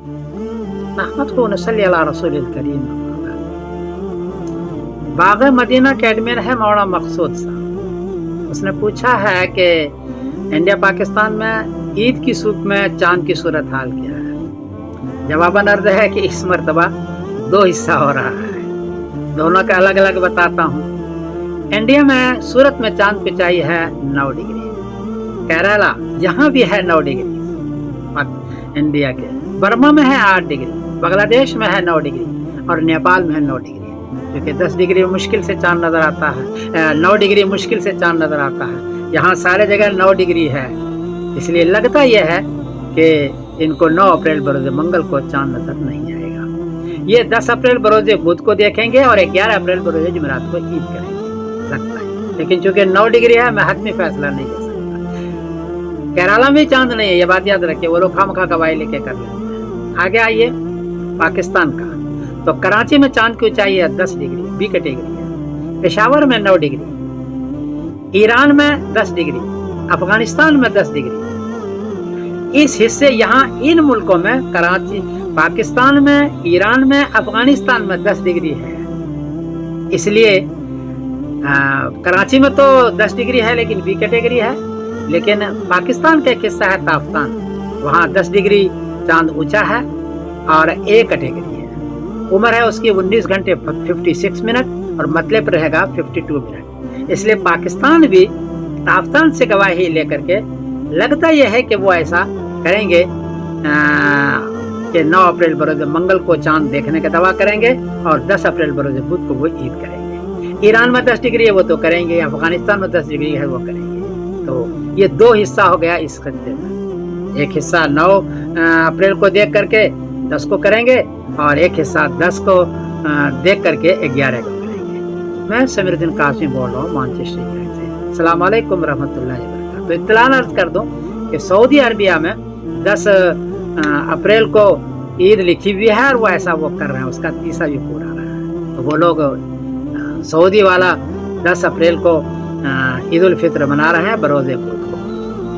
نحمده ونصلي على رسول الکریم. باغ مدینہ کے ایڈمن ہے مولانا مقصود صاحب. اس نے پوچھا ہے کہ انڈیا پاکستان میں عید کی سوق میں چاند کی صورت حال کیا ہے. جواباً عرض ہے کہ اس مرتبہ 2 حصہ ہو رہا ہے. دونوں کا الگ الگ بتاتا ہوں. انڈیا میں صورت میں چاند پچائی ہے 9 ڈگری. کیرلا جہاں بھی ہے 9 ڈگری انڈیا کے. برما میں ہے 8 ڈگری. بنگلہ دیش میں ہے 9 ڈگری اور نیپال میں ہے 9 ڈگری. کیونکہ 10 ڈگری مشکل سے چاند نظر آتا ہے, 9 ڈگری مشکل سے چاند نظر آتا ہے. یہاں سارے جگہ 9 ڈگری ہے. اس لیے لگتا یہ ہے کہ ان کو 9 اپریل بروز منگل کو چاند نظر نہیں آئے گا. یہ 10 اپریل بروز بدھ کو دیکھیں گے اور 11 اپریل بروز جمعرات کو عید کریں گے لگتا ہے. لیکن چونکہ 9 ڈگری ہے میں حتمی فیصلہ نہیں کر سکتا. کیرلا میں چاند نہیں ہے, یہ بات یاد رکھیں. وہ لوگ خامخواہ گواہی لے کے کر لیتے ہیں. آگے آئیے پاکستان کا. تو کراچی میں چاند کی اونچائی ہے 10 ڈگری, بی کیٹیگری ہے. پشاور میں 9 ڈگری. ایران میں 10 ڈگری. افغانستان میں 10 ڈگری. اس حصے یہاں ان ملکوں میں کراچی, پاکستان میں, ایران میں, افغانستان میں 10 ڈگری ہے. اس لیے کراچی میں تو 10 ڈگری ہے لیکن بی کیٹیگری ہے. لیکن پاکستان کا ایک حصہ ہے تافتان, وہاں 10 ڈگری چاند اونچا ہے اور اے کیٹیگری ہے. عمر ہے اس کی 19 گھنٹے 56 منٹ اور مطلب رہے گا 52 منٹ. اس لیے پاکستان بھی تافتان سے گواہی لے کر کے لگتا یہ ہے کہ وہ ایسا کریں گے کہ 9 اپریل بروز منگل کو چاند دیکھنے کا دعویٰ کریں گے اور 10 اپریل بروز بدھ کو وہ عید کریں گے. ایران میں 10 ڈگری ہے وہ تو کریں گے, افغانستان میں 10 ڈگری ہے وہ کریں گے. تو یہ 2 حصہ ہو گیا اس خطے میں. ایک حصہ 9 اپریل کو دیکھ کر کے 10 کو کریں گے اور ایک حصہ 10 کو دیکھ کر کے 11 کو کریں گے. میں سمیر الدین قاسمی بول رہا ہوں مانچسٹر سے. السلام علیکم ورحمۃ اللہ وبرکاتہ. تو اطلاع عرض کر دوں کہ سعودی عربیہ میں 10 اپریل کو عید لکھی ہوئی ہے اور وہ ایسا وہ کر رہے ہیں, اس کا تیسا بھی پورا رہا ہے. تو وہ لوگ سعودی والا 10 اپریل کو عید الفطر منا رہے ہیں بروز بدھ کو.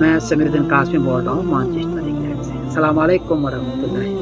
میں سمیر الدین قاسمی بول رہا ہوں مانچسٹر سے. السلام علیکم ورحمۃ اللہ.